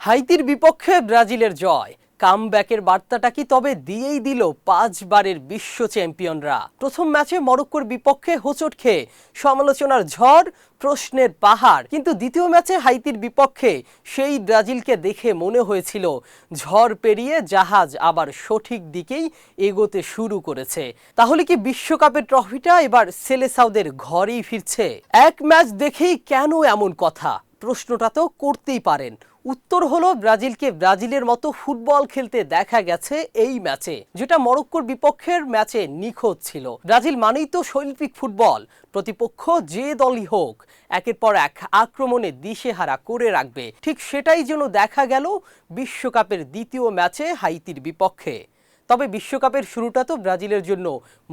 হাইতির বিপক্ষে ব্রাজিলের জয়, কামব্যাকের বার্তাটা কি তবে দিয়েই দিল 5 বারের বিশ্ব চ্যাম্পিয়নরা। প্রথম ম্যাচে মরক্কোর বিপক্ষে হোঁচট খেয়ে সমালোচনার ঝড়, প্রশ্নের পাহাড়, কিন্তু দ্বিতীয় ম্যাচে হাইতির বিপক্ষে সেই ব্রাজিলকে দেখে মনে হয়েছিল ঝড় পেরিয়ে জাহাজ আবার সঠিক দিকেই এগোতে শুরু করেছে। তাহলে কি বিশ্বকাপের ট্রফিটা এবার সেলেসাওদের ঘরেই ফিরছে? এক ম্যাচ দেখেই কেন এমন কথা, প্রশ্নটা তো করতেই পারেন। উত্তর হলো ব্রাজিলকে ব্রাজিলের মতো ফুটবল খেলতে দেখা গেছে এই ম্যাচে, যেটা মরক্কোর বিপক্ষের ম্যাচে নিখুঁত ছিল। ব্রাজিল মানেই তো শৈল্পিক ফুটবল, প্রতিপক্ষ যে দলই হোক একের পর এক আক্রমণে দিশেহারা করে রাখবে। ঠিক সেটাই যেন দেখা গেল বিশ্বকাপের দ্বিতীয় ম্যাচে হাইতির বিপক্ষে। তবে বিশ্বকাপের শুরুটা তো ব্রাজিলের জন্য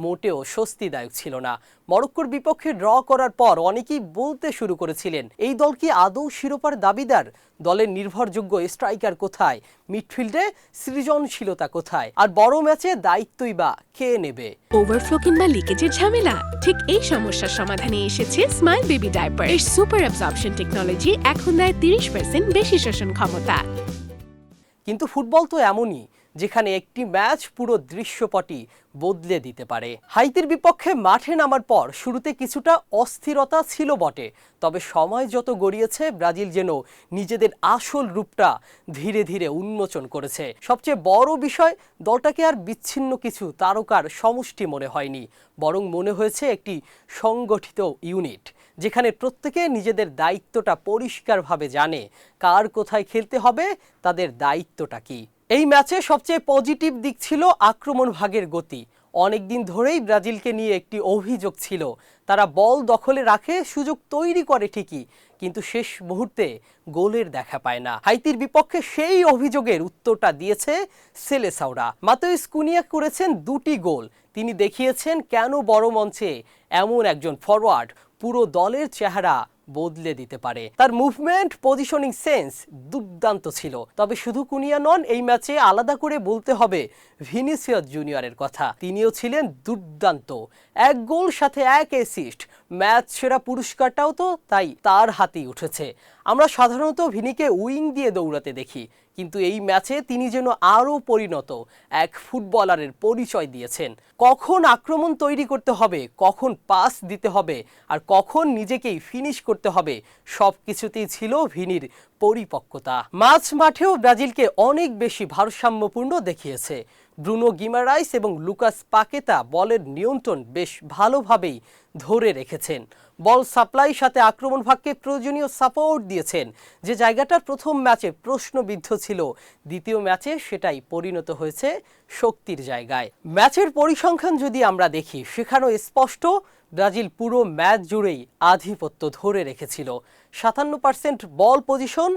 মোটেও স্বস্তিদায়ক ছিল না। মরক্কোর বিপক্ষে ড্র করার পর অনেকেই বলতে শুরু করেছিলেন, এই দল কি আদৌ শিরোপার দাবিদার? দলের নির্ভরযোগ্য স্ট্রাইকার কোথায়? মিডফিল্ডে সৃজনশীলতা কোথায়? আর বড় ম্যাচে দায়িত্বই বা কে নেবে? ওভারফ্লো কিংবা লিকেজের ঝামেলা? ঠিক এই সমস্যার সমাধানে এসেছে স্মাইল বেবি ডায়াপার। এর সুপার অ্যাবজর্পশন টেকনোলজি এখন দেয় 30% বেশি শোষণ ক্ষমতা। কিন্তু ফুটবল তো এমনই, যেখানে একটি ম্যাচ পুরো দৃশ্যপটই বদলে দিতে পারে। হাইতির বিপক্ষে মাঠে নামার পর শুরুতে কিছুটা অস্থিরতা ছিল বটে, তবে সময় যত গড়িয়েছে ব্রাজিল যেন নিজেদের আসল রূপটা ধীরে ধীরে উন্মোচন করেছে। সবচেয়ে বড় বিষয়, দলটাকে আর বিচ্ছিন্ন কিছু তারকার সমষ্টি মনে হয়নি, বরং মনে হয়েছে একটি সংগঠিত ইউনিট, যেখানে প্রত্যেকে নিজেদের দায়িত্বটা পরিষ্কারভাবে জানে। কার কোথায় খেলতে হবে, তাদের দায়িত্বটা কি। এই ম্যাচে সবচেয়ে পজিটিভ দিক ছিল আক্রমণ ভাগের গতি। অনেকদিন ধরেই ব্রাজিলকে নিয়ে একটি অভিযোগ ছিল, তারা বল দখলে রাখে, সুযোগ তৈরি করে ঠিকই, কিন্তু শেষ মুহূর্তে গোলের দেখা পায় না। হাইতির বিপক্ষে সেই অভিযোগের উত্তরটা দিয়েছে সেলেসাওরা। মাতেউস কুনিয়া করেছেন 2টি গোল। তিনি দেখিয়েছেন কেন বড় মঞ্চে এমন একজন ফরওয়ার্ড পুরো দলের চেহারা বদলে দিতে পারে। তার মুভমেন্ট, পজিশনিং সেন্স দুর্দান্ত ছিল। তবে শুধু কুনিয়া নন, এই ম্যাচে আলাদা করে বলতে হবে ভিনিসিয়াস জুনিয়রের কথা। তিনিও ছিলেন দুর্দান্ত, 1 গোল সাথে 1 অ্যাসিস্ট। ম্যাচ সেরা পুরস্কারটাও তো তাই তার হাতেই উঠেছে। আমরা সাধারণত ভিনিকে উইং দিয়ে দৌড়াতে দেখি, কিন্তু এই ম্যাচে তিনি যেন আরও পরিণত এক ফুটবলারের পরিচয় দিয়েছেন। কখন আক্রমণ তৈরি করতে হবে, কখন পাস দিতে হবে, আর কখন নিজেকেই ফিনিশ করতে হবে, সব কিছুতেই ছিল ভিনির পরিপক্কতা। মাঝ মাঠেও ব্রাজিলকে অনেক বেশি ভারসাম্যপূর্ণ দেখিয়েছে। ব্রুনো গিমারাইস এবং লুকাস পাকেতা বলের নিয়ন্ত্রণ বেশ ভালোভাবেই ধরে রেখেছেন। বল সাপ্লাই সাথে আক্রমণ ভাগকে প্রয়োজনীয় সাপোর্ট দিয়েছেন। যে জায়গাটার প্রথম ম্যাচে প্রশ্নবিদ্ধ ছিল, দ্বিতীয় ম্যাচে সেটাই পরিণত হয়েছে শক্তির জায়গায়। ম্যাচের পরিসংখ্যান যদি আমরা দেখি, সেখানেও স্পষ্ট ব্রাজিল পুরো ম্যাচ জুড়েই আধিপত্য ধরে রেখেছিল। 57% বল পজিশন,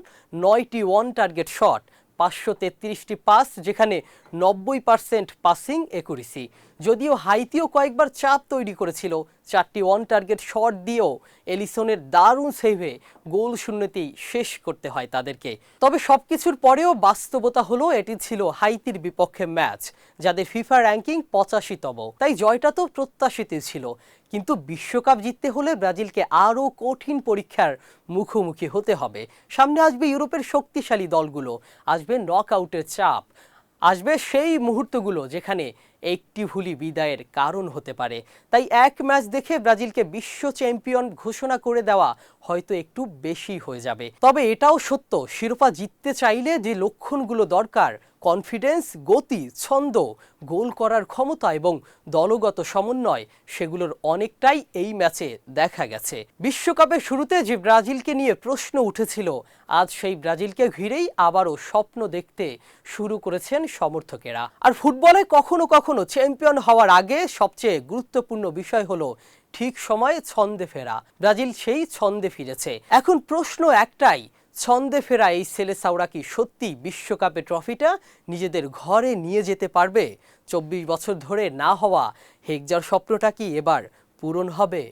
9টি ওয়ান টার্গেট শট, 533টি পাস, যেখানে 90% পাসিং একুরেসি। যদিও হাইতিও কয়েকবার চাপ তৈরি করেছিল, 4টি ওয়ান টার্গেট শট দিয়েও এলিসনের দারুণ সেভে গোল শূন্যতেই শেষ করতে হয় তাদেরকে। তবে সবকিছুর পরেও বাস্তবতা হলো, এটি ছিল হাইতির বিপক্ষে ম্যাচ, যাদের ফিফা র্যাঙ্কিং 85তম। তাই জয়টা তো প্রত্যাশিতই ছিল, কিন্তু বিশ্বকাপ জিততে হলে ব্রাজিলকে আরও কঠিন পরীক্ষার মুখোমুখি হতে হবে। সামনে আসবে ইউরোপের শক্তিশালী দলগুলো, আসবে নকআউটের চাপ, আসবে সেই মুহূর্তগুলো যেখানে একটি ভুলই বিদায়ের কারণ হতে পারে। তাই এক ম্যাচ দেখে ব্রাজিলকে বিশ্ব চ্যাম্পিয়ন ঘোষণা করে দেওয়া হয়তো একটু বেশি হয়ে যাবে। তবে এটাও সত্য, শিরোপা জিততে চাইলে যে লক্ষণগুলো দরকার, কনফিডেন্স, গতি, ছন্দ, গোল করার ক্ষমতা এবং দলগত সমন্বয়, সেগুলোর অনেকটাই এই ম্যাচে দেখা গেছে। বিশ্বকাপের শুরুতে যে ব্রাজিলকে নিয়ে প্রশ্ন উঠেছিল, আজ সেই ব্রাজিলকে ঘিরেই আবারও স্বপ্ন দেখতে শুরু করেছেন সমর্থকেরা। আর ফুটবলে কখনো কখনো চ্যাম্পিয়ন হওয়ার আগে সবচেয়ে গুরুত্বপূর্ণ বিষয় হলো ঠিক সময়ে ছন্দে ফেরা। ব্রাজিল সেই ছন্দে ফিরেছে। এখন প্রশ্ন একটাই, ছন্দে ফেরা এই সেলেসাওরা কি সত্যি বিশ্বকাপে ট্রফিটা নিজেদের ঘরে নিয়ে যেতে পারবে? 24 বছর ধরে না হওয়া হেক্সার স্বপ্নটা কি এবার পূরণ হবে?